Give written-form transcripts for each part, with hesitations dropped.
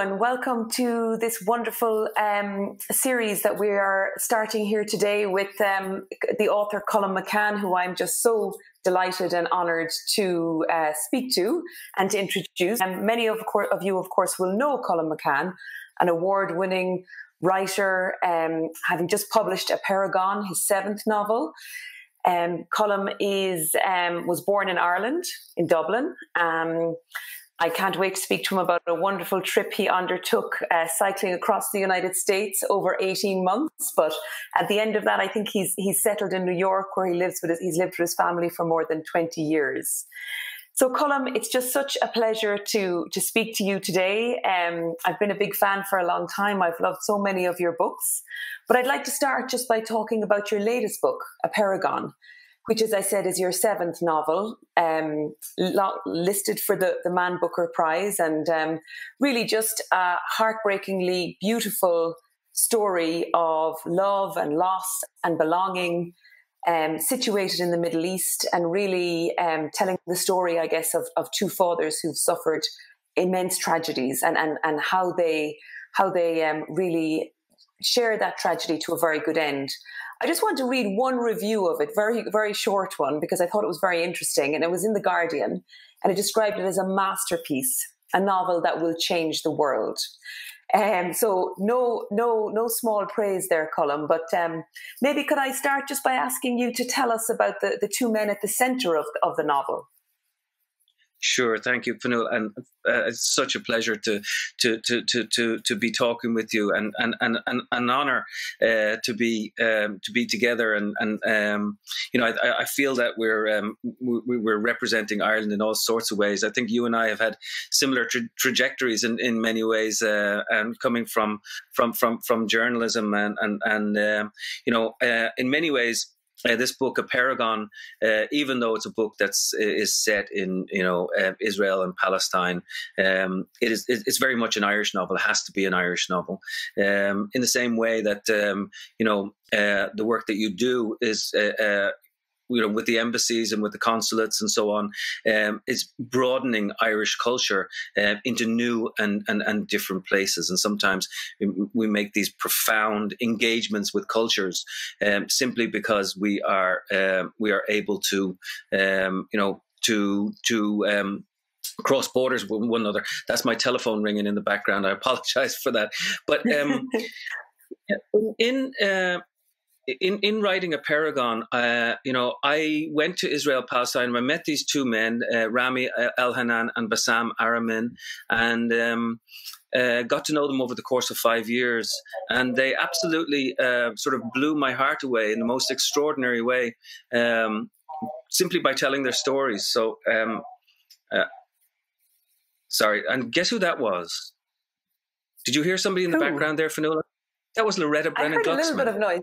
and welcome to this wonderful series that we are starting here today with the author Colin McCann, who I'm just so delighted and honoured to speak to and to introduce. Many of you, of course, will know Colin McCann, an award-winning writer, having just published Apeirogon, his 7th novel. Colin was born in Ireland, in Dublin. I can't wait to speak to him about a wonderful trip he undertook cycling across the United States over 18 months. But at the end of that, I think he's settled in New York, where he's lived with his family for more than 20 years. So, Colin, it's just such a pleasure to speak to you today. I've been a big fan for a long time. I've loved so many of your books. But I'd like to start just by talking about your latest book, Apeirogon, which, as I said, is your 7th novel, listed for the Man Booker Prize, and really just a heartbreakingly beautiful story of love and loss and belonging, situated in the Middle East, and really telling the story, I guess, of two fathers who've suffered immense tragedies and how they really share that tragedy to a very good end. I just want to read one review of it, very, very short one, because I thought it was very interesting, and it was in The Guardian, and it described it as a masterpiece, a novel that will change the world. So no small praise there, Colin, but maybe could I start just by asking you to tell us about the two men at the centre of the novel? Sure, thank you, Fionnuala, and it's such a pleasure to be talking with you, and an honour to be together, and you know, I feel that we're representing Ireland in all sorts of ways. I think you and I have had similar trajectories in many ways, and coming from journalism, and you know, in many ways. This book, Apeirogon, even though it's a book is set in Israel and Palestine, it's very much an Irish novel. It has to be an Irish novel. In the same way that the work that you do is. With the embassies and with the consulates and so on, is broadening Irish culture into new and different places. And sometimes we make these profound engagements with cultures simply because we are able to cross borders with one another. That's my telephone ringing in the background. I apologize for that. But in writing Apeirogon, I went to Israel, Palestine, and I met these two men, Rami Elhanan and Bassam Aramin, and got to know them over the course of 5 years. And they absolutely sort of blew my heart away in the most extraordinary way, simply by telling their stories. So, sorry, and guess who that was? Did you hear somebody in the background there, Fionnuala? That was Loretta Brennan Glucksman. I heard a little bit of noise.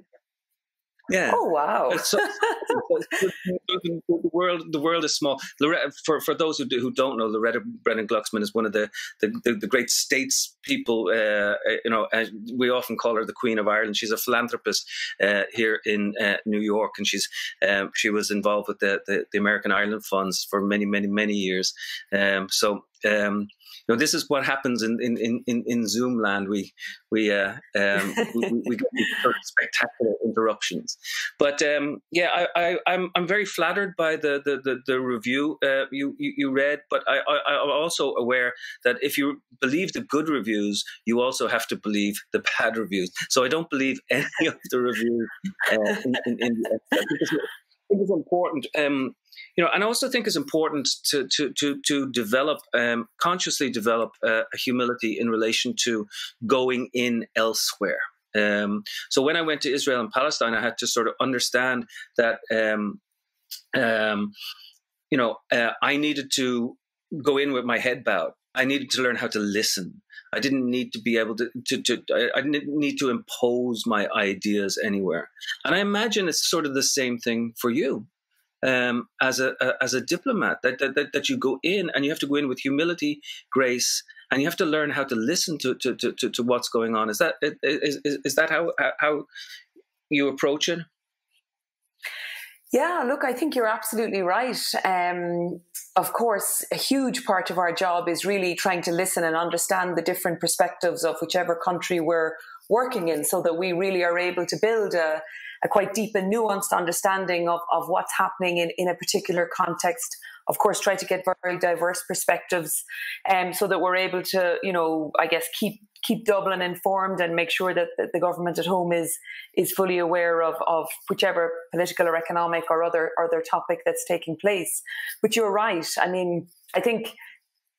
Yeah. Oh wow! So, the world is small. Loretta, for those who don't know, Loretta Brennan Glucksman is one of the great statespeople. We often call her the Queen of Ireland. She's a philanthropist here in New York, and she was involved with the American Ireland Funds for many years. This is what happens in Zoom land. We get these sort of spectacular interruptions. But I'm very flattered by the review you read. But I'm also aware that if you believe the good reviews, you also have to believe the bad reviews. So I don't believe any of the reviews. I think it's important. And I also think it's important to develop, consciously develop a humility in relation to going in elsewhere. So when I went to Israel and Palestine, I had to sort of understand that, I needed to go in with my head bowed. I needed to learn how to listen. I didn't need to be able to I didn't need to impose my ideas anywhere. And I imagine it's sort of the same thing for you. As a diplomat, that you go in, and you have to go in with humility, grace, and you have to learn how to listen to what's going on. Is that how you approach it? Yeah, look, I think you're absolutely right. Of course, a huge part of our job is really trying to listen and understand the different perspectives of whichever country we're working in, so that we really are able to build a quite deep and nuanced understanding of what's happening in a particular context. Of course, try to get very diverse perspectives, so that we're able to, I guess, keep Dublin informed and make sure that the government at home is fully aware of whichever political or economic or other topic that's taking place. But you're right. I mean, I think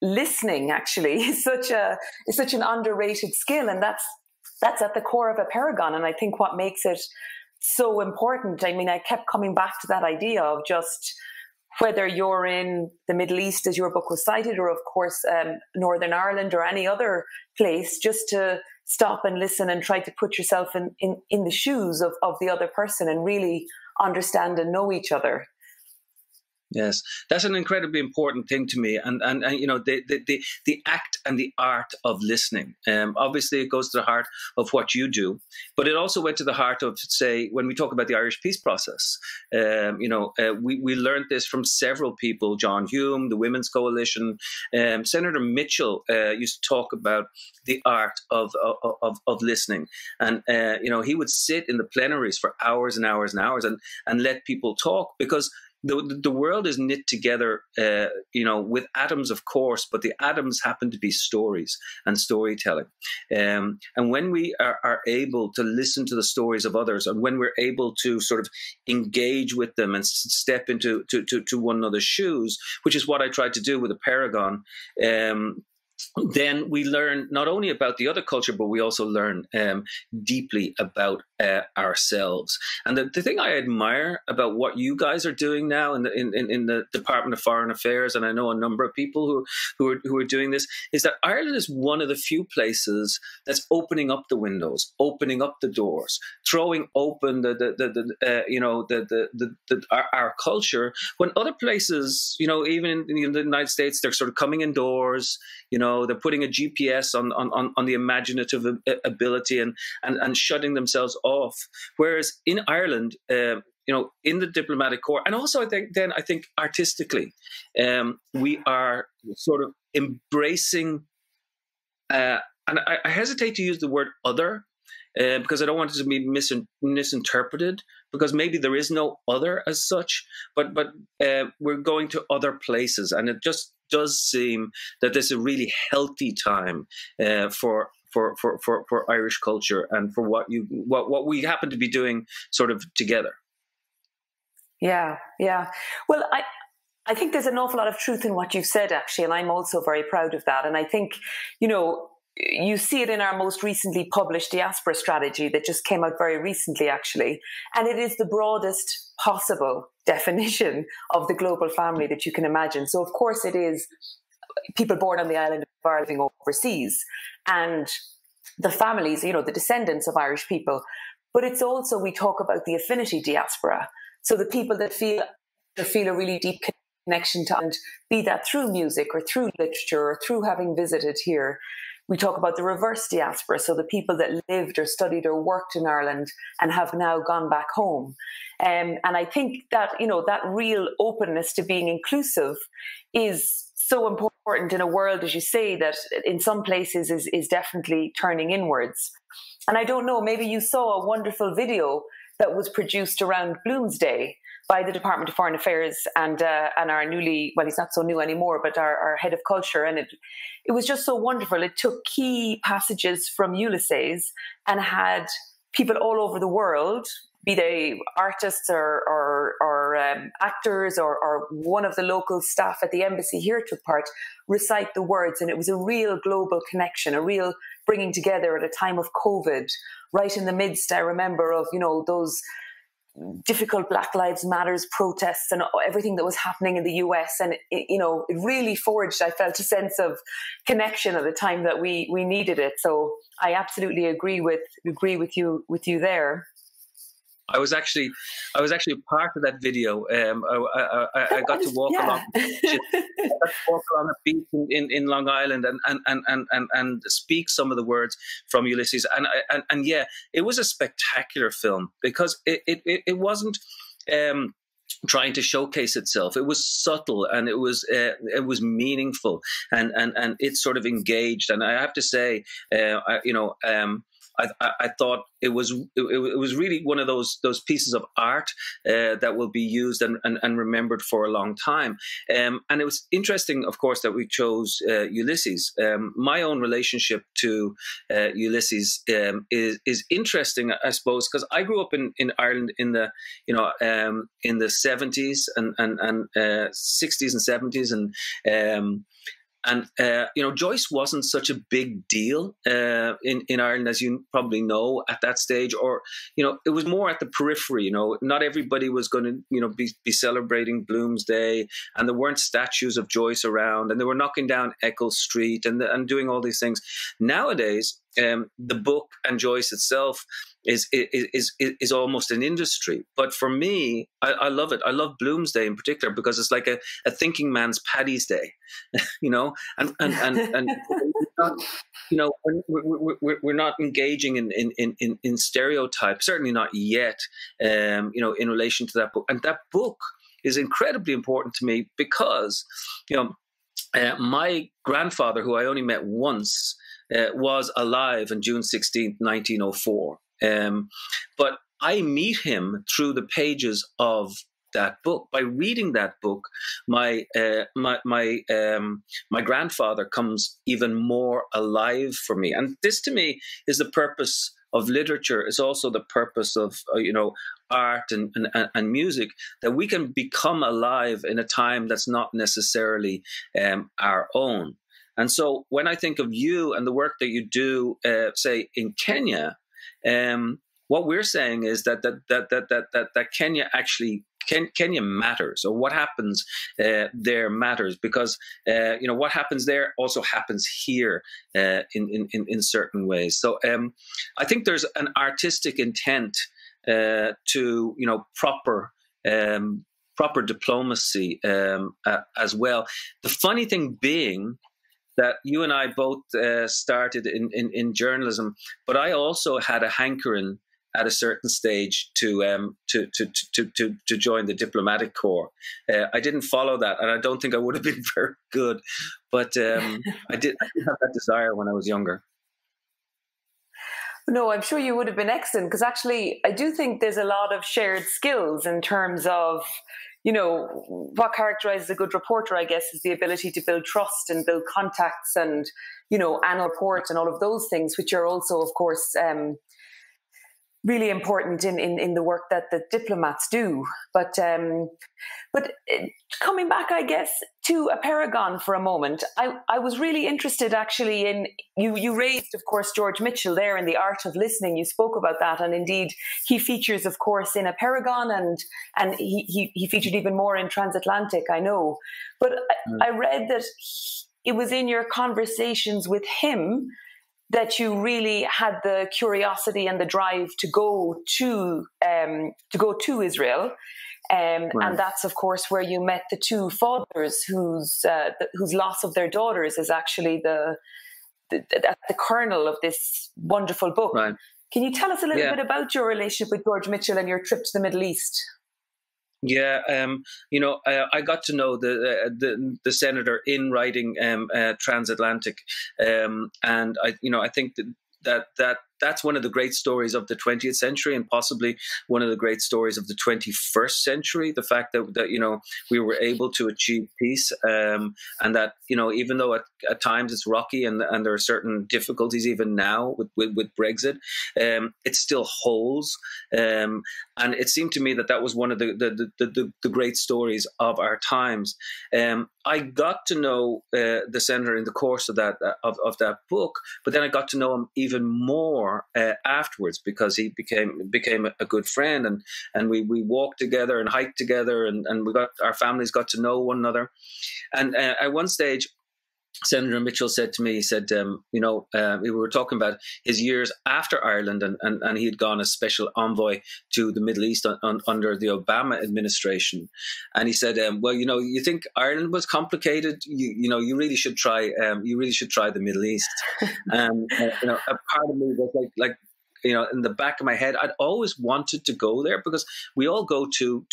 listening actually is such an underrated skill, and that's at the core of Apeirogon. And I think what makes it so important, I mean, I kept coming back to that idea of just whether you're in the Middle East, as your book was cited, or of course Northern Ireland or any other place, just to stop and listen and try to put yourself in the shoes of the other person and really understand and know each other. Yes, that's an incredibly important thing to me, and the act and the art of listening. Obviously, it goes to the heart of what you do, but it also went to the heart of, say, when we talk about the Irish peace process. We learned this from several people: John Hume, the Women's Coalition, Senator Mitchell used to talk about the art of listening, and he would sit in the plenaries for hours and hours and hours and let people talk, because the world is knit together, with atoms, of course, but the atoms happen to be stories and storytelling. And when we are able to listen to the stories of others, and when we're able to sort of engage with them and step into to one another's shoes, which is what I tried to do with Apeirogon, then we learn not only about the other culture, but we also learn deeply about ourselves. And the thing I admire about what you guys are doing now in the Department of Foreign Affairs, and I know a number of people who are doing this, is that Ireland is one of the few places that's opening up the windows, opening up the doors, throwing open our culture, when other places, even in the United States, they're sort of coming indoors. They're putting a GPS on the imaginative ability and shutting themselves off. Whereas in Ireland, in the diplomatic corps, and also I think artistically, we are sort of embracing, and I hesitate to use the word other, because I don't want it to be misinterpreted, because maybe there is no other as such, but we're going to other places, and it just does seem that there's a really healthy time for Irish culture and for what we happen to be doing sort of together. Yeah. Well, I think there's an awful lot of truth in what you've said, actually, and I'm also very proud of that. And I think, you see it in our most recently published diaspora strategy that just came out very recently, actually. And it is the broadest possible definition of the global family that you can imagine. So, of course, it is people born on the island of Ireland living overseas and the families, the descendants of Irish people. But it's also, we talk about the affinity diaspora. So the people that feel a really deep connection to, and be that through music or through literature or through having visited here. We talk about the reverse diaspora, so the people that lived or studied or worked in Ireland and have now gone back home. And I think that, that real openness to being inclusive is so important in a world, as you say, that in some places is definitely turning inwards. And I don't know, maybe you saw a wonderful video that was produced around Bloomsday by the Department of Foreign Affairs and our newly, well, he's not so new anymore, but our head of culture. And it was just so wonderful. It took key passages from Ulysses and had people all over the world, be they artists or actors or one of the local staff at the embassy here took part, recite the words. And it was a real global connection, a real bringing together at a time of COVID, right in the midst, I remember, of, those difficult Black Lives Matters protests and everything that was happening in the US. And, it really forged, I felt, a sense of connection at the time that we needed it. So I absolutely agree with you there. I was actually a part of that video. I got to walk along a beach in Long Island and speak some of the words from Ulysses. And yeah, it was a spectacular film because it wasn't. trying to showcase itself. It was subtle, and it was meaningful, and it sort of engaged. And I have to say, I thought it was really one of those pieces of art that will be used and remembered for a long time. And it was interesting, of course, that we chose Ulysses. My own relationship to Ulysses is interesting, I suppose, because I grew up in Ireland in the 70s and 60s and 70s, and Joyce wasn't such a big deal in Ireland, as you probably know, at that stage. Or, it was more at the periphery. Not everybody was going to, be celebrating Bloomsday, and there weren't statues of Joyce around, and they were knocking down Eccles Street and doing all these things. Nowadays, the book and Joyce itself is almost an industry. But for me, I love it. I love Bloomsday in particular because it's like a thinking man's Paddy's Day, and we're not engaging in stereotypes, certainly not yet, in relation to that book. And that book is incredibly important to me because, my grandfather, who I only met once, was alive on June 16th, 1904. But I meet him through the pages of that book. By reading that book, my grandfather comes even more alive for me. And this, to me, is the purpose of literature. It's also the purpose of art and music, that we can become alive in a time that's not necessarily our own. And so when I think of you and the work that you do, say in Kenya, what we're saying is that Kenya actually Kenya matters, or what happens there matters, because what happens there also happens here in certain ways. So I think there's an artistic intent to proper diplomacy as well. The funny thing being that you and I both started in journalism, but I also had a hankering at a certain stage to join the diplomatic corps. I didn't follow that, and I don't think I would have been very good, but I did have that desire when I was younger. No, I'm sure you would have been excellent, because actually I do think there's a lot of shared skills in terms of, what characterizes a good reporter, I guess, is the ability to build trust and build contacts and, annual report and all of those things, which are also, of course, really important in the work that the diplomats do. But coming back, I guess, to Apeirogon for a moment, I was really interested actually in, you raised, of course, George Mitchell there in The Art of Listening. You spoke about that, and indeed he features, of course, in Apeirogon, and he featured even more in Transatlantic, I know. But I read that it was in your conversations with him that you really had the curiosity and the drive to go to Israel, right. And that's, of course, where you met the two fathers, whose loss of their daughters is actually the kernel of this wonderful book. Right. Can you tell us a little bit about your relationship with George Mitchell and your trip to the Middle East? Yeah, I got to know the senator in writing Transatlantic, and I think that's one of the great stories of the 20th century, and possibly one of the great stories of the 21st century. The fact that we were able to achieve peace, and that even though at times it's rocky and there are certain difficulties even now with Brexit, it still holds. And it seemed to me that was one of the great stories of our times. I got to know the senator in the course of that book, but then I got to know him even more afterwards, because he became a good friend, and we walked together and hiked together, and our families got to know one another. And at one stage, Senator Mitchell said to me, he said, we were talking about his years after Ireland, and he had gone as special envoy to the Middle East under the Obama administration. And he said, well, you think Ireland was complicated? You really should try. You really should try the Middle East. A part of me was like, in the back of my head, I'd always wanted to go there, because we all go to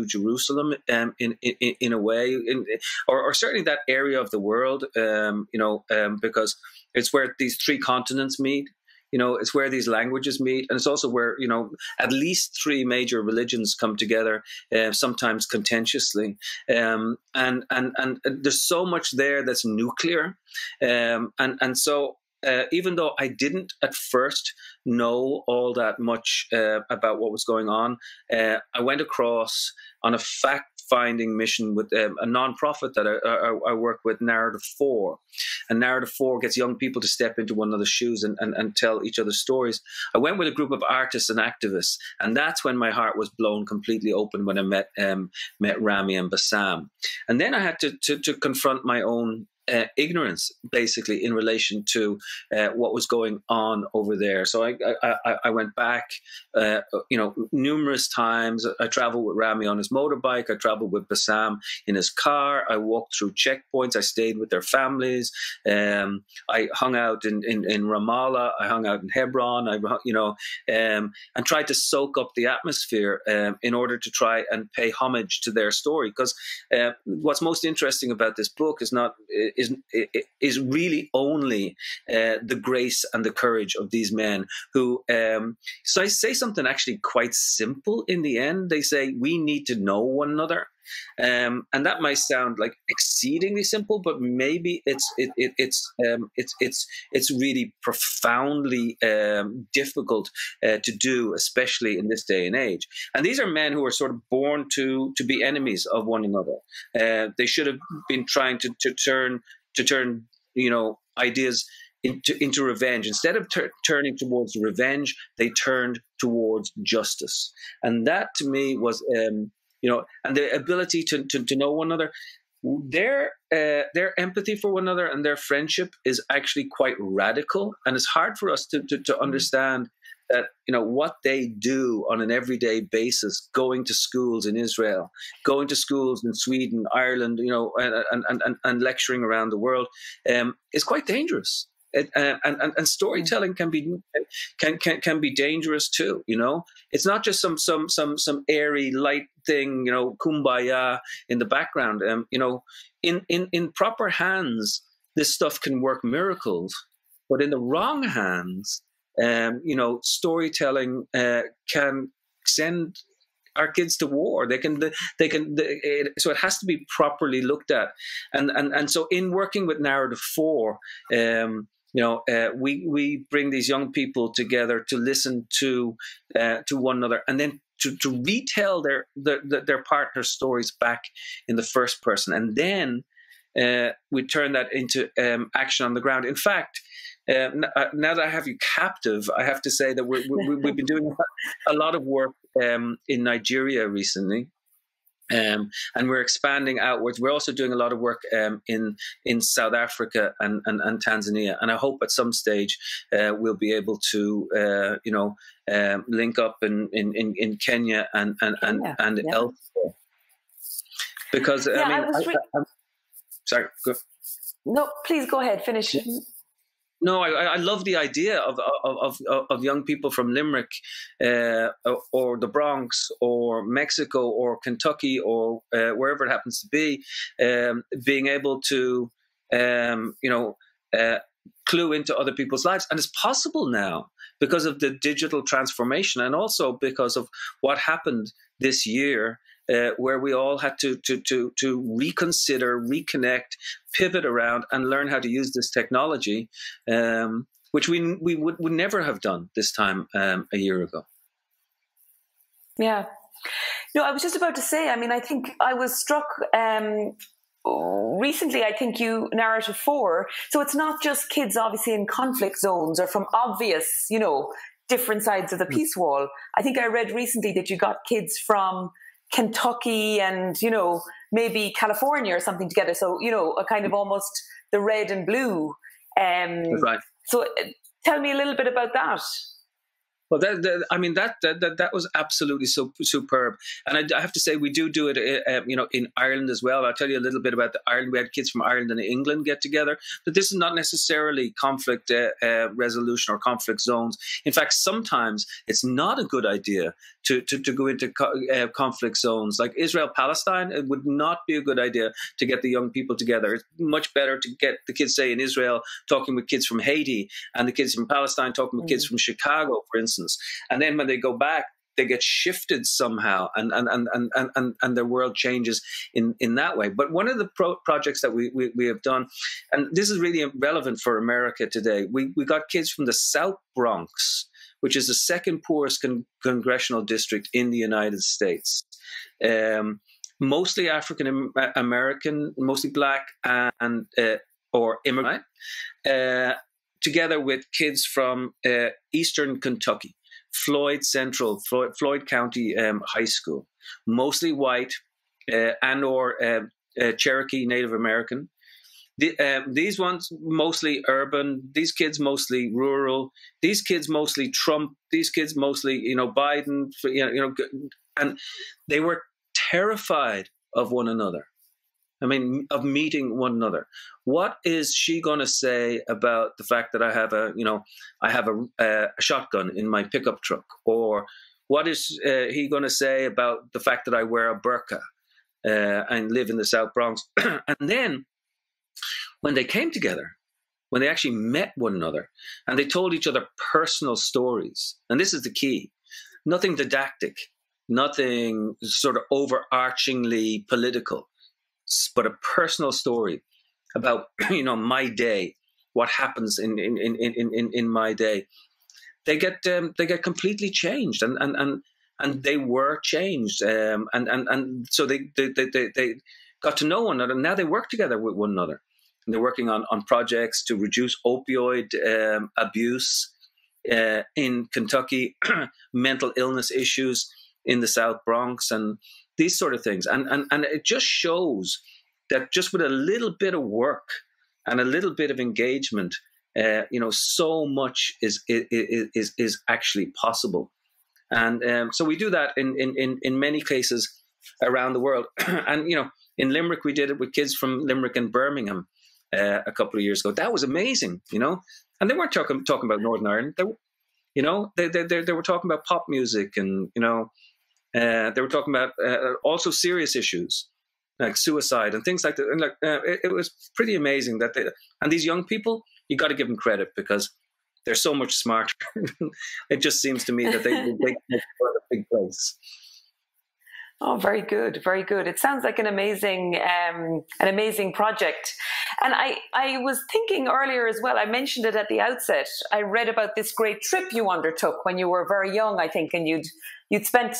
Jerusalem in a way, or certainly that area of the world, because it's where these three continents meet. It's where these languages meet, and it's also where at least three major religions come together, sometimes contentiously, and there's so much there that's nuclear, and so. Even though I didn't at first know all that much about what was going on, I went across on a fact-finding mission with a non-profit that I work with, Narrative 4. And Narrative 4 gets young people to step into one another's shoes and tell each other's stories. I went with a group of artists and activists, and that's when my heart was blown completely open when I met Rami and Bassam. And then I had to confront my own ignorance, basically, in relation to what was going on over there. So I went back, numerous times. I traveled with Rami on his motorbike. I traveled with Bassam in his car. I walked through checkpoints. I stayed with their families. I hung out in Ramallah. I hung out in Hebron. And tried to soak up the atmosphere in order to try and pay homage to their story. Because what's most interesting about this book is really only the grace and the courage of these men who, so I say something actually quite simple in the end. They say, we need to know one another. And that might sound like exceedingly simple, but maybe it's really profoundly difficult to do, especially in this day and age. And these are men who are sort of born to be enemies of one another. They should have been trying to turn ideas into revenge. Instead of turning towards revenge, they turned towards justice. And that to me was, and the ability to know one another, their empathy for one another and their friendship is actually quite radical. And it's hard for us to understand that, what they do on an everyday basis, going to schools in Israel, going to schools in Sweden, Ireland, and lecturing around the world, is quite dangerous. And storytelling can be dangerous too. It's not just some airy light thing, kumbaya in the background. In proper hands, this stuff can work miracles, but in the wrong hands, storytelling can send our kids to war. So it has to be properly looked at. And so in working with Narrative 4, we bring these young people together to listen to one another, and then to retell their partner's stories back in the first person, and then we turn that into action on the ground. In fact, now that I have you captive, I have to say that we've been doing a lot of work in Nigeria recently. And we're expanding outwards. We're also doing a lot of work in South Africa and Tanzania. And I hope at some stage we'll be able to link up in Kenya and elsewhere. Because I'm sorry. Go. No, please go ahead. Finish. No, I love the idea of young people from Limerick or the Bronx or Mexico or Kentucky or wherever it happens to be, being able to clue into other people's lives. And it's possible now because of the digital transformation, and also because of what happened this year, where we all had to reconsider, reconnect, pivot around, and learn how to use this technology, which we would never have done this time a year ago. Yeah. No, I was just about to say, I think I was struck recently, I think Narrative 4, so it's not just kids obviously in conflict zones or from obvious, different sides of the peace wall. I think I read recently that you got kids from Kentucky and, maybe California or something together. So, a kind of almost the red and blue. That's right. So tell me a little bit about that. Well, that was absolutely so superb, and I have to say we do it, in Ireland as well. I'll tell you a little bit about Ireland. We had kids from Ireland and England get together, but this is not necessarily conflict resolution or conflict zones. In fact, sometimes it's not a good idea to go into conflict zones like Israel-Palestine. It would not be a good idea to get the young people together. It's much better to get the kids, say, in Israel talking with kids from Haiti, and the kids from Palestine talking with kids from Chicago, for instance. And then when they go back, they get shifted somehow, and their world changes in that way. But one of the projects that we have done, and this is really relevant for America today, we got kids from the South Bronx, which is the second poorest congressional district in the United States. Mostly African American, mostly Black and or immigrant. Together with kids from Eastern Kentucky, Floyd County High School, mostly white and or Cherokee Native American. These ones mostly urban. These kids mostly rural. These kids mostly Trump. These kids mostly Biden. And they were terrified of one another. I mean, of meeting one another. What is she going to say about the fact that I have a shotgun in my pickup truck? Or what is he going to say about the fact that I wear a burqa and live in the South Bronx? And then when they came together, when they actually met one another and they told each other personal stories, and this is the key, nothing didactic, nothing sort of overarchingly political, but a personal story about my day, what happens in my day. They get completely changed, and they were changed, and so they got to know one another. Now they work together with one another, and they're working on projects to reduce opioid abuse in Kentucky, mental illness issues in the South Bronx, and these sort of things. And it just shows that just with a little bit of work and a little bit of engagement, so much is actually possible. And so we do that in many cases around the world. And, in Limerick, we did it with kids from Limerick and Birmingham a couple of years ago. That was amazing, And they weren't talking about Northern Ireland. They were talking about pop music, and, they were talking about also serious issues like suicide and things like that. And it was pretty amazing that and these young people, you got to give them credit because they're so much smarter. It just seems to me that they make a big place. Oh, very good, very good. It sounds like an amazing project. And I was thinking earlier as well, I mentioned it at the outset, I read about this great trip you undertook when you were very young, I think, and you'd spent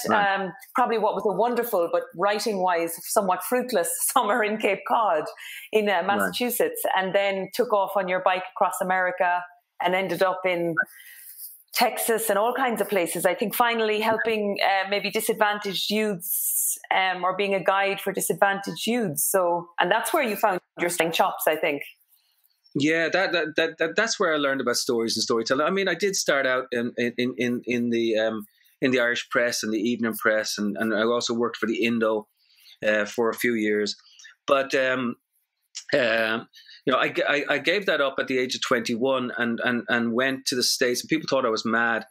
probably what was a wonderful but writing-wise somewhat fruitless summer in Cape Cod in Massachusetts, and then took off on your bike across America and ended up in Texas and all kinds of places. I think finally helping maybe disadvantaged youths or being a guide for disadvantaged youths. So, and that's where you found your slang chops, I think. Yeah, that's where I learned about stories and storytelling. I mean, I did start out in the Irish press and the evening press, and I also worked for the Indo for a few years. But I gave that up at the age of 21 and went to the States. And people thought I was mad,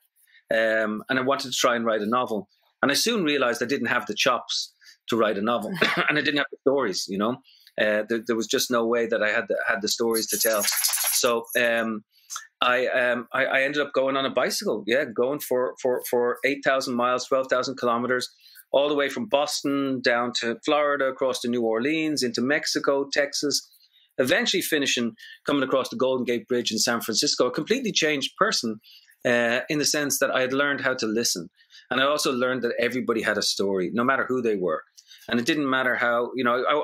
and I wanted to try and write a novel. And I soon realized I didn't have the chops to write a novel, and I didn't have the stories. There was just no way that I had the stories to tell. So I ended up going on a bicycle, going for 8,000 miles, 12,000 kilometers, all the way from Boston down to Florida, across to New Orleans, into Mexico, Texas, eventually coming across the Golden Gate Bridge in San Francisco, a completely changed person in the sense that I had learned how to listen. And I also learned that everybody had a story, no matter who they were. And it didn't matter how,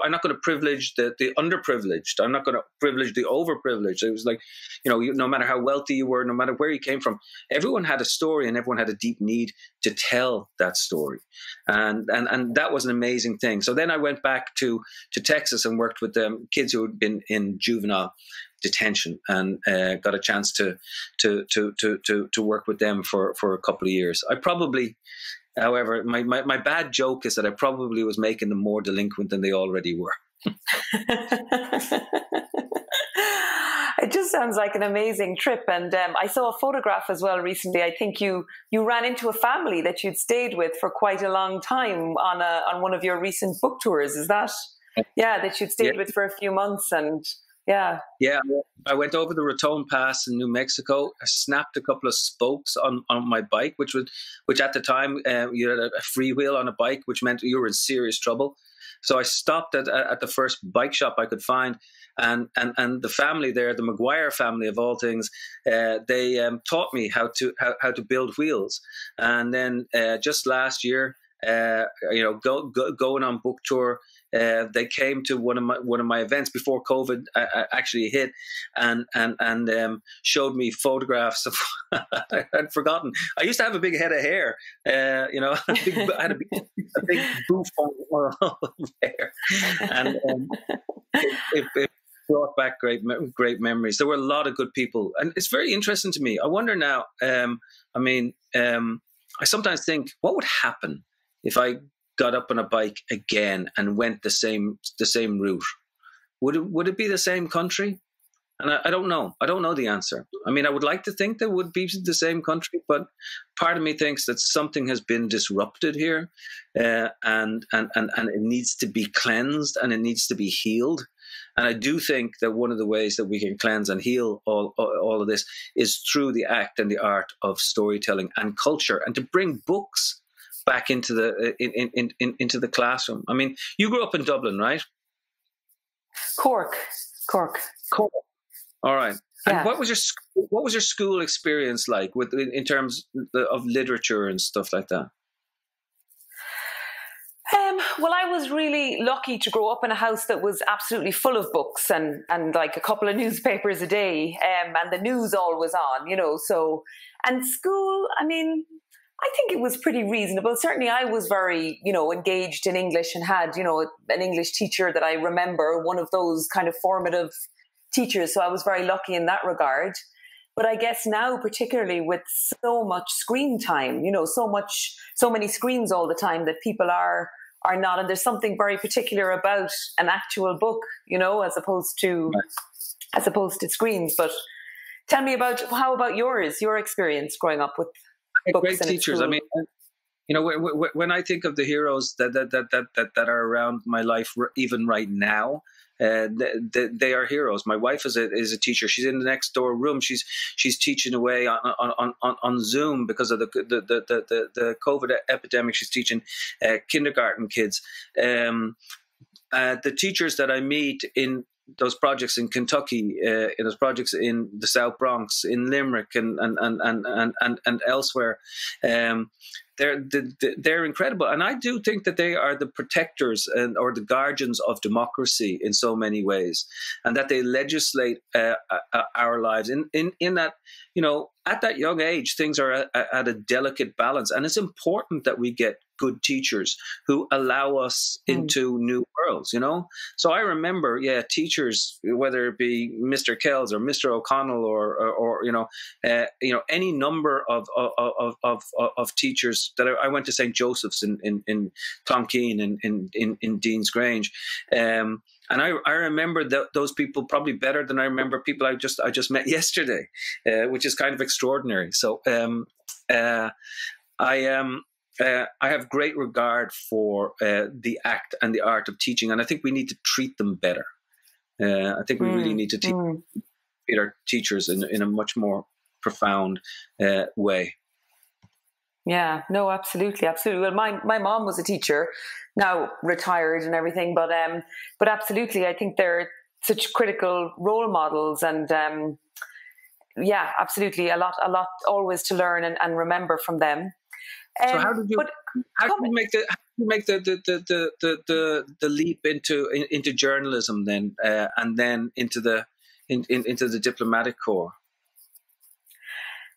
I'm not going to privilege the underprivileged. I'm not going to privilege the overprivileged. It was like, no matter how wealthy you were, no matter where you came from, everyone had a story and everyone had a deep need to tell that story. And that was an amazing thing. So then I went back to Texas and worked with kids who had been in juvenile detention, and got a chance to work with them for a couple of years. I probably, however, my bad joke is that I probably was making them more delinquent than they already were. It just sounds like an amazing trip. And I saw a photograph as well recently. I think you ran into a family that you'd stayed with for quite a long time on one of your recent book tours. Is that? Yeah, that you'd stayed with for a few months. And yeah. I went over the Raton Pass in New Mexico. I snapped a couple of spokes on my bike, which at the time you had a freewheel on a bike, which meant you were in serious trouble. So I stopped at the first bike shop I could find, and the family there, the McGuire family of all things, they taught me how to build wheels. And then just last year, going on book tour, they came to one of my events before COVID actually hit, and showed me photographs of I'd forgotten. I used to have a big head of hair, I had a big boof on hair, and it brought back great memories. There were a lot of good people, and it's very interesting to me. I wonder now. I sometimes think, what would happen if I got up on a bike again and went the same route? Would it be the same country? And I don't know. I don't know the answer. I mean, I would like to think that would be the same country, but part of me thinks that something has been disrupted here, and it needs to be cleansed and it needs to be healed. And I do think that one of the ways that we can cleanse and heal all of this is through the act and the art of storytelling and culture, and to bring books back into the classroom. I mean, you grew up in Dublin, right? Cork. All right. Yeah. And what was your school experience like in terms of literature and stuff like that? Well, I was really lucky to grow up in a house that was absolutely full of books and like a couple of newspapers a day, and the news always on, so, and school, I mean, I think it was pretty reasonable. Certainly I was very, engaged in English and had, an English teacher that I remember, one of those kind of formative teachers. So I was very lucky in that regard. But I guess now, particularly with so much screen time, so many screens all the time, that people are not, and there's something very particular about an actual book, as opposed to screens. But tell me how about your experience growing up with books? Great teachers. I mean, when I think of the heroes that are around my life, even right now, they are heroes. My wife is a teacher. She's in the next door room. She's teaching away on Zoom because of the COVID epidemic. She's teaching kindergarten kids. The teachers that I meet in those projects in Kentucky, in those projects in the South Bronx, in Limerick, and elsewhere, they're incredible, and I do think that they are the protectors or the guardians of democracy in so many ways, and that they legislate our lives. In that, at that young age, things are at a delicate balance, and it's important that we get good teachers who allow us into new worlds, So I remember, teachers, whether it be Mr. Kells or Mr. O'Connell or any number of teachers that I went to St. Joseph's in Clonkeene in Dean's Grange, and I remember those people probably better than I remember people I just met yesterday, which is kind of extraordinary. So I have great regard for the act and the art of teaching, and I think we need to treat them better. I think we really need to treat our teachers in a much more profound way. Yeah, no, absolutely. Well, my mom was a teacher, now retired and everything, but absolutely, I think they're such critical role models, and absolutely, a lot always to learn and remember from them. So how did you make the leap into journalism then, and then into the diplomatic corps?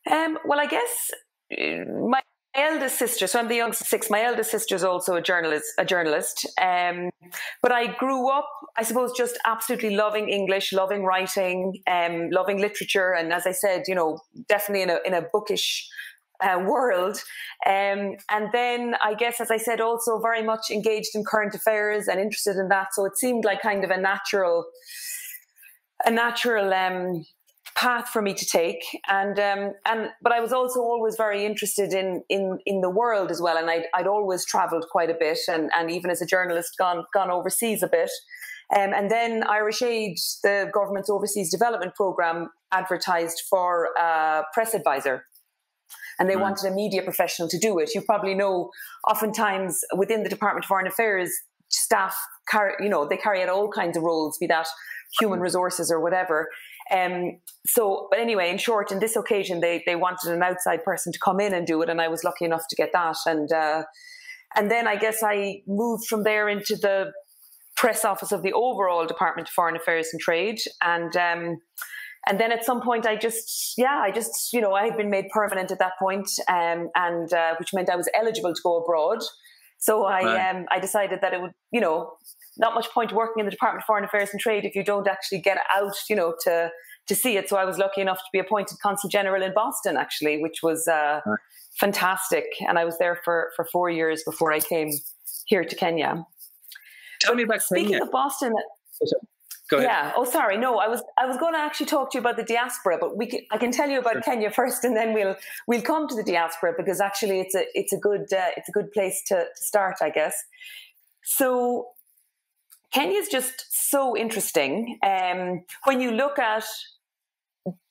Well, I guess my eldest sister, so I'm the youngest of six, my eldest sister is also a journalist. But I grew up, I suppose, just absolutely loving English, loving writing, loving literature. And as I said, definitely in a bookish world. And then I guess, as I said, also very much engaged in current affairs and interested in that. So it seemed like kind of a natural path for me to take, but I was also always very interested in the world as well, and I'd always travelled quite a bit, and even as a journalist gone overseas a bit, and then Irish Aid, the government's overseas development programme, advertised for a press advisor, and they wanted a media professional to do it. You probably know, oftentimes within the Department of Foreign Affairs, staff they carry out all kinds of roles, be that human resources or whatever. But anyway, in short, in this occasion, they wanted an outside person to come in and do it, and I was lucky enough to get that. And then I guess I moved from there into the press office of the overall Department of Foreign Affairs and Trade, and then at some point I had been made permanent at that point, which meant I was eligible to go abroad. So I decided that it would, not much point working in the Department of Foreign Affairs and Trade if you don't actually get out, to see it. So I was lucky enough to be appointed Consul General in Boston, actually, which was fantastic. And I was there for 4 years before I came here to Kenya. Tell me about Kenya. Speaking of Boston... Go ahead. Yeah. Oh, sorry. No, I was going to actually talk to you about the diaspora, but I can tell you about Kenya first, and then we'll come to the diaspora, because actually it's a good place to start, I guess. So Kenya is just so interesting when you look at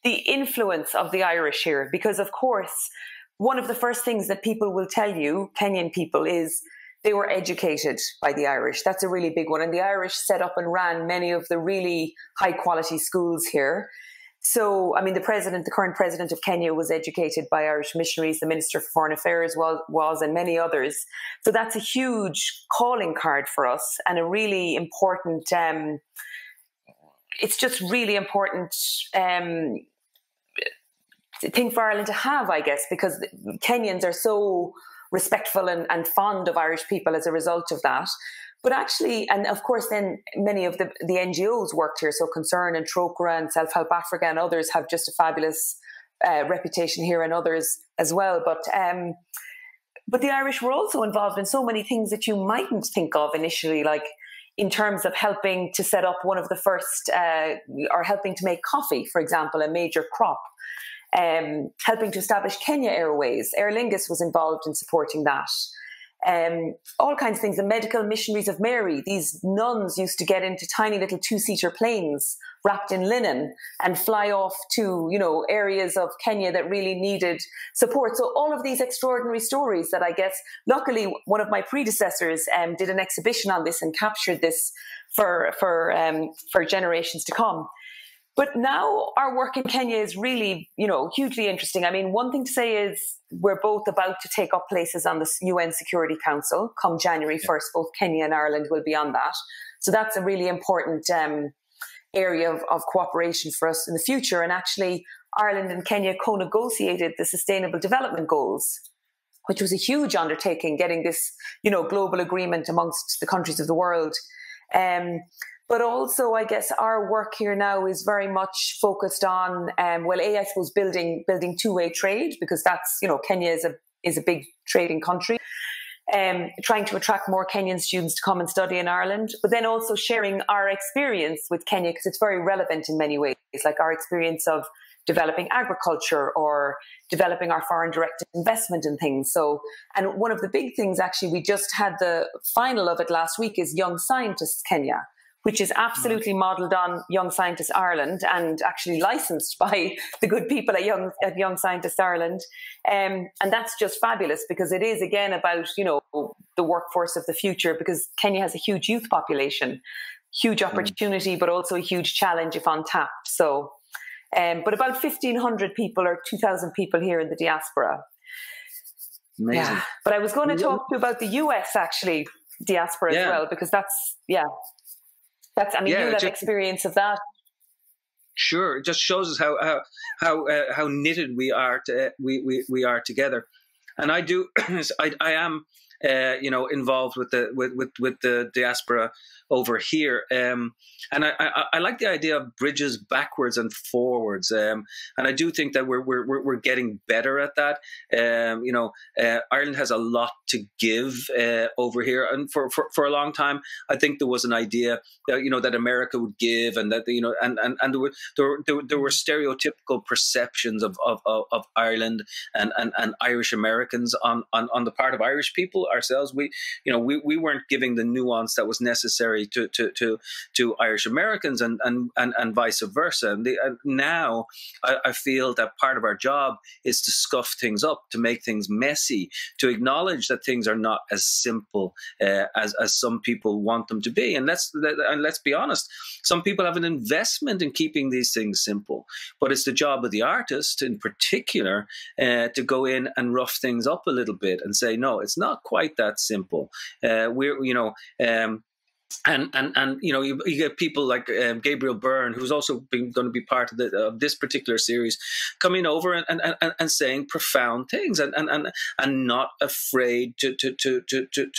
the influence of the Irish here, because of course one of the first things that people will tell you, Kenyan people, is they were educated by the Irish. That's a really big one. And the Irish set up and ran many of the really high quality schools here. So, I mean, the current president of Kenya was educated by Irish missionaries. The Minister for Foreign Affairs was, and many others. So that's a huge calling card for us, and a really important, it's just really important thing for Ireland to have, I guess, because Kenyans are so respectful and fond of Irish people as a result of that. But actually, and of course then many of the NGOs worked here, so Concern and Trócaire and Self-Help Africa and others have just a fabulous reputation here, and others as well. But the Irish were also involved in so many things that you mightn't think of initially, like in terms of helping to set up one of the first, or helping to make coffee, for example, a major crop. Helping to establish Kenya Airways. Aer Lingus was involved in supporting that. All kinds of things. The Medical Missionaries of Mary, these nuns used to get into tiny little 2-seater planes wrapped in linen and fly off to, areas of Kenya that really needed support. So all of these extraordinary stories that I guess, luckily, one of my predecessors did an exhibition on this and captured this for generations to come. But now our work in Kenya is really, hugely interesting. I mean, one thing to say is we're both about to take up places on the UN Security Council. Come January 1st, both Kenya and Ireland will be on that. So that's a really important area of cooperation for us in the future. And actually, Ireland and Kenya co-negotiated the Sustainable Development Goals, which was a huge undertaking, getting this, global agreement amongst the countries of the world. But also, I guess our work here now is very much focused on, I suppose building two-way trade, because that's, Kenya is a big trading country. Trying to attract more Kenyan students to come and study in Ireland, but then also sharing our experience with Kenya, because it's very relevant in many ways, like our experience of developing agriculture or developing our foreign direct investment and things. So, and one of the big things, actually, we just had the final of it last week, is Young Scientists Kenya, which is absolutely modelled on Young Scientists Ireland and actually licensed by the good people at Young Scientists Ireland. And that's just fabulous, because it is, again, about, the workforce of the future, because Kenya has a huge youth population, huge opportunity, but also a huge challenge if untapped. So, but about 1,500 people or 2,000 people here in the diaspora. Amazing. Yeah. But I was going to talk to you about the US actually diaspora as well, because that's I mean, you have experience of that. Sure, it just shows us how knitted we are we are together, and I do I am involved with the diaspora over here, and I like the idea of bridges backwards and forwards, and I do think that we're getting better at that. Ireland has a lot to give over here, and for a long time, I think there was an idea that that America would give, and that and there were stereotypical perceptions of Ireland and Irish Americans on the part of Irish people ourselves. We weren't giving the nuance that was necessary to Irish Americans and vice versa. And now I feel that part of our job is to scuff things up, to make things messy, to acknowledge that things are not as simple as some people want them to be. And let's be honest, some people have an investment in keeping these things simple, but it's the job of the artist in particular to go in and rough things up a little bit and say, no, it's not quite that simple. And you get people like Gabriel Byrne, who's also going to be part of this particular series, coming over and saying profound things and not afraid to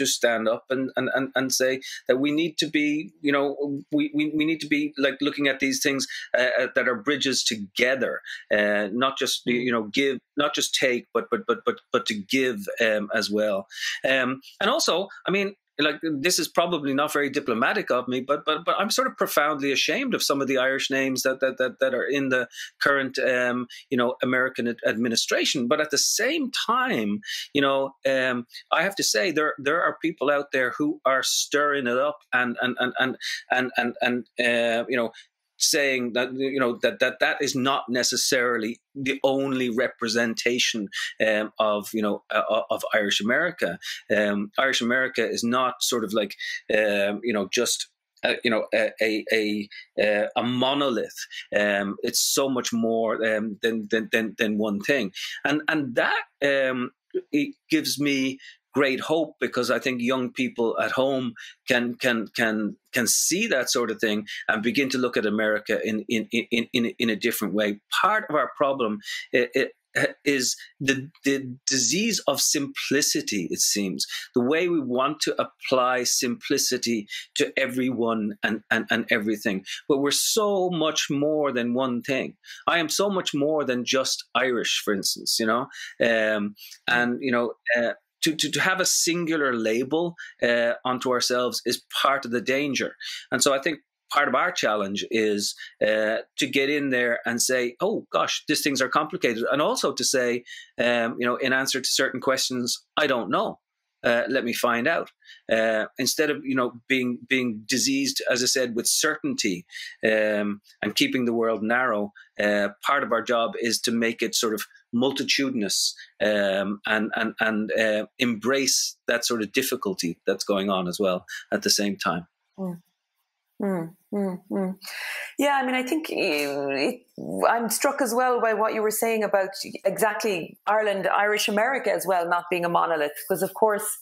stand up and say that we need to be we need to be like looking at these things that are bridges together, not just give, not just take, but to give as well, and also, I mean, like, this is probably not very diplomatic of me, but I'm sort of profoundly ashamed of some of the Irish names that are in the current American administration. But at the same time, I have to say there are people out there who are stirring it up and saying that that is not necessarily the only representation of Irish America. Irish America is not sort of like just a monolith. It's so much more than one thing, and that it gives me great hope, because I think young people at home can see that sort of thing and begin to look at America in a different way. Part of our problem is the disease of simplicity, it seems. The way we want to apply simplicity to everyone and everything. But we're so much more than one thing. I am so much more than just Irish, for instance, To have a singular label onto ourselves is part of the danger. And so I think part of our challenge is to get in there and say, oh, gosh, these things are complicated. And also to say, in answer to certain questions, I don't know. Let me find out. Instead of being diseased, as I said, with certainty and keeping the world narrow, part of our job is to make it sort of multitudinous and embrace that sort of difficulty that's going on as well at the same time. Mm. Mm, mm, mm. Yeah, I mean, I think I'm struck as well by what you were saying about exactly Ireland, Irish America as well, not being a monolith, because of course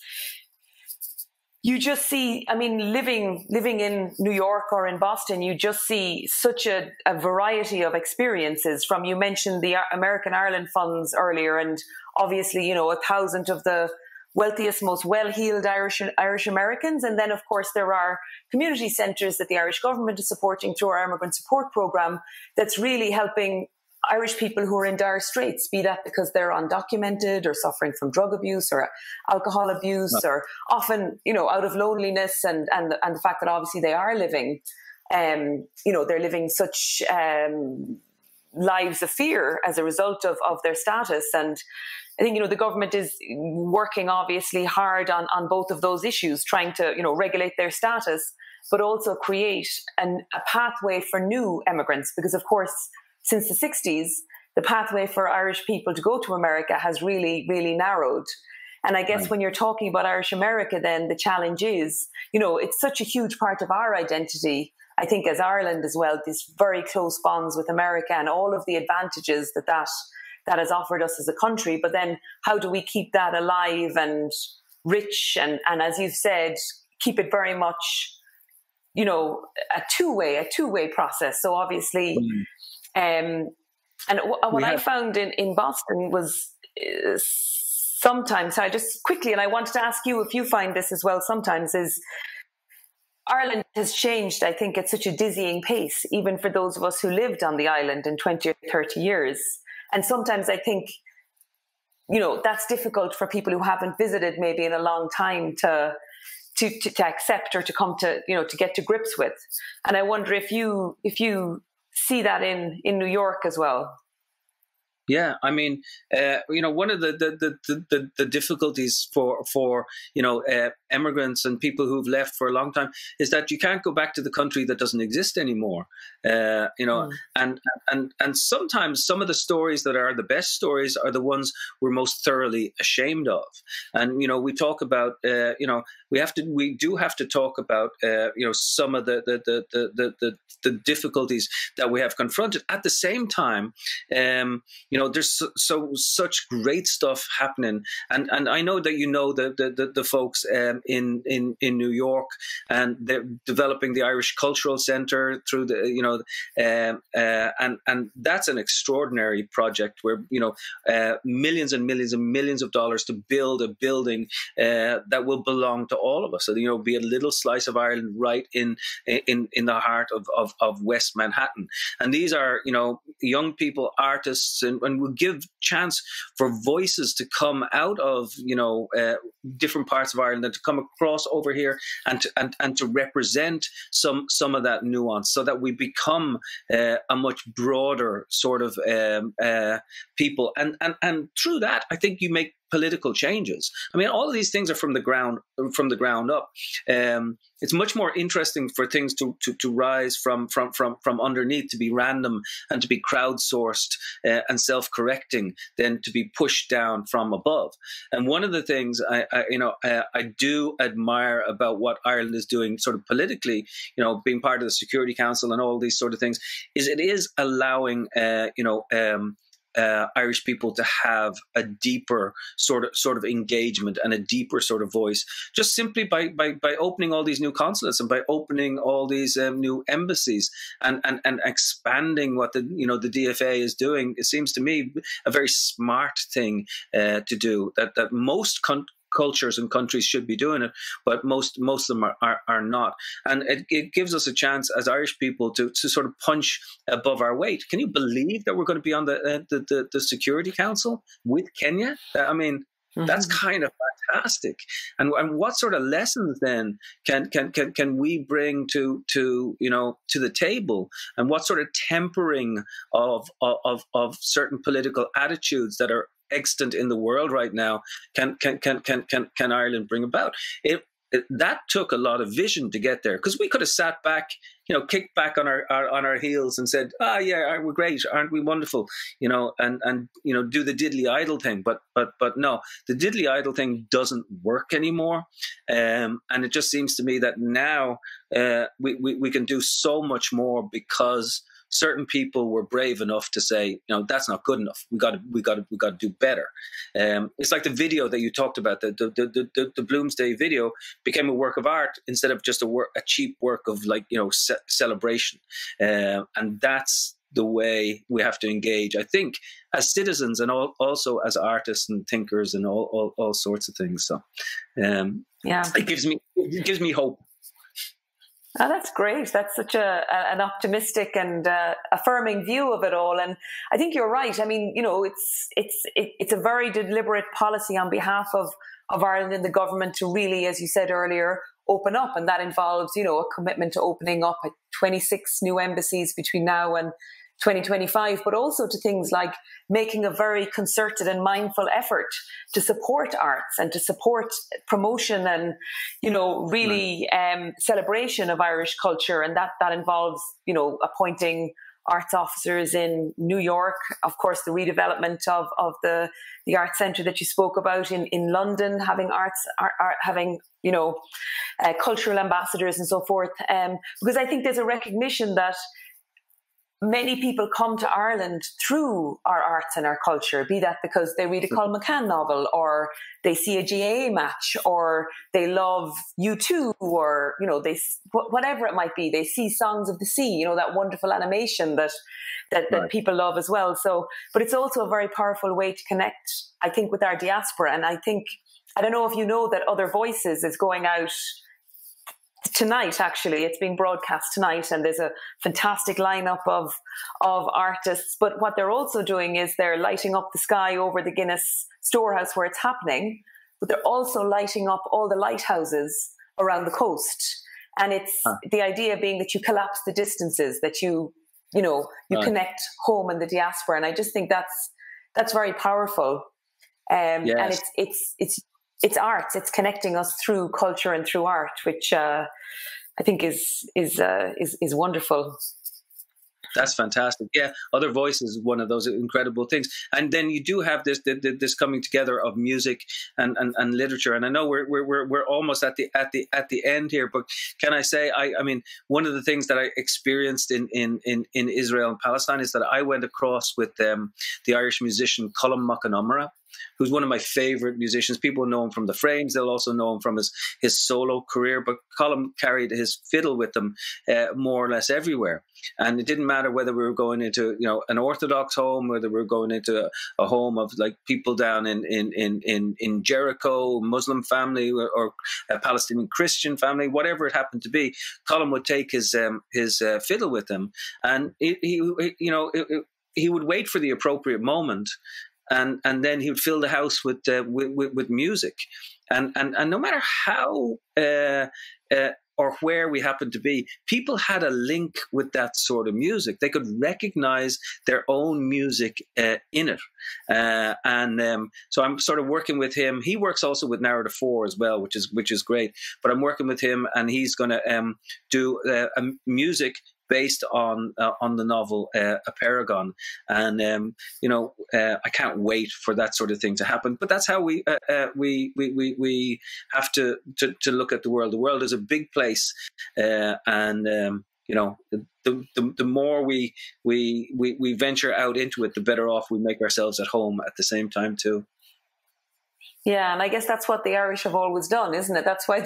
you just see, I mean, living in New York or in Boston, you just see such a variety of experiences. From, you mentioned the American Ireland funds earlier, and obviously, 1,000 of the wealthiest, most well-heeled Irish Americans. And then, of course, there are community centres that the Irish government is supporting through our immigrant support programme that's really helping Irish people who are in dire straits, be that because they're undocumented or suffering from drug abuse or alcohol abuse, or often, out of loneliness and the fact that obviously they are living, they're living such lives of fear as a result of their status. And I think, the government is working obviously hard on both of those issues, trying to, regulate their status, but also create a pathway for new immigrants. Because, of course, since the 60s, the pathway for Irish people to go to America has really, really narrowed. And I guess when you're talking about Irish America, then the challenge is, it's such a huge part of our identity, I think, as Ireland as well, these very close bonds with America and all of the advantages that that has offered us as a country. But then how do we keep that alive and rich and as you've said, keep it very much, you know, a two-way process. So obviously, and what I found in Boston was sometimes, I just quickly, and I wanted to ask you if you find this as well sometimes, is Ireland has changed, I think, at such a dizzying pace, even for those of us who lived on the island in 20 or 30 years. And sometimes I think, you know, that's difficult for people who haven't visited maybe in a long time to accept or to come to, you know, to get to grips with. And I wonder if you see that in New York as well. Yeah, I mean, you know, one of the difficulties for you know, immigrants and people who've left for a long time is that you can't go back to the country that doesn't exist anymore. You know, and sometimes some of the stories that are the best stories are the ones we're most thoroughly ashamed of. And you know, we talk about you know, we do have to talk about you know, some of the difficulties that we have confronted. At the same time, you know, there's such great stuff happening, and I know that you know the folks in New York, and they're developing the Irish Cultural Centre through the, you know, and that's an extraordinary project where, you know, millions and millions and millions of dollars to build a building that will belong to all of us. So, you know, be a little slice of Ireland right in the heart of West Manhattan. And these are, you know, young people, artists, and will give chance for voices to come out of, you know, different parts of Ireland and to come across over here and to represent some of that nuance, so that we become a much broader sort of people. And through that, I think you make political changes. I mean, all of these things are from the ground up. It's much more interesting for things to rise from underneath, to be random and to be crowdsourced and self-correcting, than to be pushed down from above. And one of the things I do admire about what Ireland is doing, sort of politically, you know, being part of the Security Council and all these sort of things, is it is allowing Irish people to have a deeper sort of engagement and a deeper sort of voice, just simply by opening all these new consulates and by opening all these new embassies and expanding what the DFA is doing. It seems to me a very smart thing to do, that most cultures and countries should be doing it, but most of them are not. And it gives us a chance as Irish people to sort of punch above our weight. Can you believe that we're going to be on the Security Council with Kenya? I mean, that's kind of fantastic. And what sort of lessons then can we bring to the table? And what sort of tempering of certain political attitudes that are extant in the world right now can Ireland bring about? That took a lot of vision to get there, because we could have sat back, kicked back on our heels and said, yeah, we're great, aren't we wonderful, and do the diddly idle thing. But no, the diddly idle thing doesn't work anymore. And it just seems to me that now we can do so much more, because certain people were brave enough to say, that's not good enough. We got to do better. It's like the video that you talked about, the Bloomsday video became a work of art instead of just a cheap work of celebration. And that's the way we have to engage, I think, as citizens and also as artists and thinkers and all sorts of things. So, it gives me hope. Oh, that's great. That's such an optimistic and affirming view of it all. And I think you're right. I mean, it's a very deliberate policy on behalf of Ireland and the government to really, as you said earlier, open up. And that involves, a commitment to opening up 26 new embassies between now and 2025, but also to things like making a very concerted and mindful effort to support arts and to support promotion and, really celebration of Irish culture. And that involves, appointing arts officers in New York, of course, the redevelopment of the Arts Centre that you spoke about in London, having having cultural ambassadors and so forth. Because I think there's a recognition that many people come to Ireland through our arts and our culture, be that because they read a Colum McCann novel, or they see a GAA match, or they love U2, or, you know, whatever it might be. They see Songs of the Sea, you know, that wonderful animation that Right. people love as well. So, but it's also a very powerful way to connect, I think, with our diaspora. And I think, I don't know if you know that Other Voices is going out tonight. Actually, it's being broadcast tonight, and there's a fantastic lineup of artists. But what they're also doing is they're lighting up the sky over the Guinness storehouse where it's happening, but they're also lighting up all the lighthouses around the coast. And it's the idea being that you collapse the distances, that you Right. connect home and the diaspora. And I just think that's very powerful. And Yes. it's art. It's connecting us through culture and through art, which I think is wonderful. That's fantastic. Yeah, Other Voices is one of those incredible things. And then you do have this coming together of music and literature. And I know we're almost at the end here, but can I say, I mean, one of the things that I experienced in Israel and Palestine is that I went across with the Irish musician Colum McCann, who's one of my favorite musicians. People know him from the Frames. They'll also know him from his solo career. But Colum carried his fiddle with him more or less everywhere. And it didn't matter whether we were going into, you know, an Orthodox home, whether we were going into a home of like people down in Jericho, Muslim family, or a Palestinian Christian family, whatever it happened to be. Colum would take his fiddle with him, and he would wait for the appropriate moment. And then he would fill the house with music, and no matter how or where we happened to be, people had a link with that sort of music. They could recognize their own music in it, so I'm sort of working with him. He works also with Narrative 4 as well, which is great. But I'm working with him, and he's going to do music based on the novel Apeirogon, and I can't wait for that sort of thing to happen. But that's how we have to look at the world. The world is a big place, and the more we venture out into it, the better off we make ourselves at home at the same time too. Yeah, and I guess that's what the Irish have always done, isn't it? That's why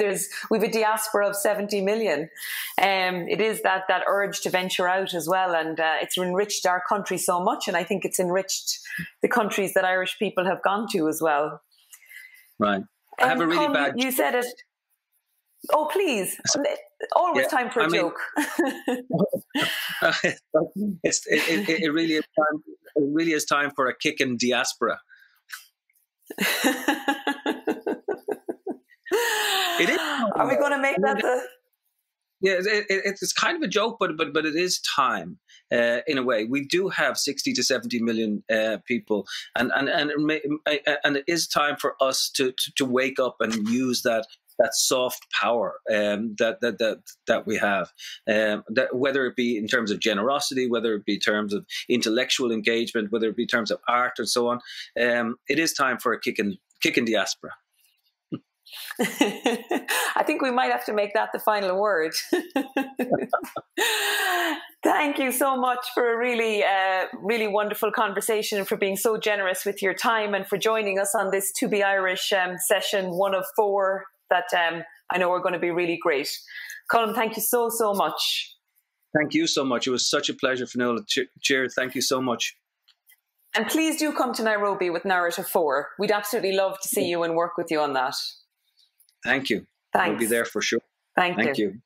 we've a diaspora of 70 million. It is that urge to venture out as well, and it's enriched our country so much, and I think it's enriched the countries that Irish people have gone to as well. Right. I have a really bad... You said it. Oh, please. Always time for a joke. It really is time. It really is time for a kick in diaspora. It is. Are we going to make that the... Yeah, it's kind of a joke, but it is time in a way. We do have 60 to 70 million people, and it is time for us to wake up and use that soft power that we have, that whether it be in terms of generosity, whether it be in terms of intellectual engagement, whether it be in terms of art and so on. It is time for a kick in diaspora. I think we might have to make that the final word. Thank you so much for a really wonderful conversation, and for being so generous with your time, and for joining us on this To Be Irish session 1 of 4 that I know are going to be really great. Colin, thank you so much. Thank you so much. It was such a pleasure, Fionnuala. Cheers. Thank you so much. And please do come to Nairobi with Narrative 4. We'd absolutely love to see you and work with you on that. Thank you. Thanks. We'll be there for sure. Thank you.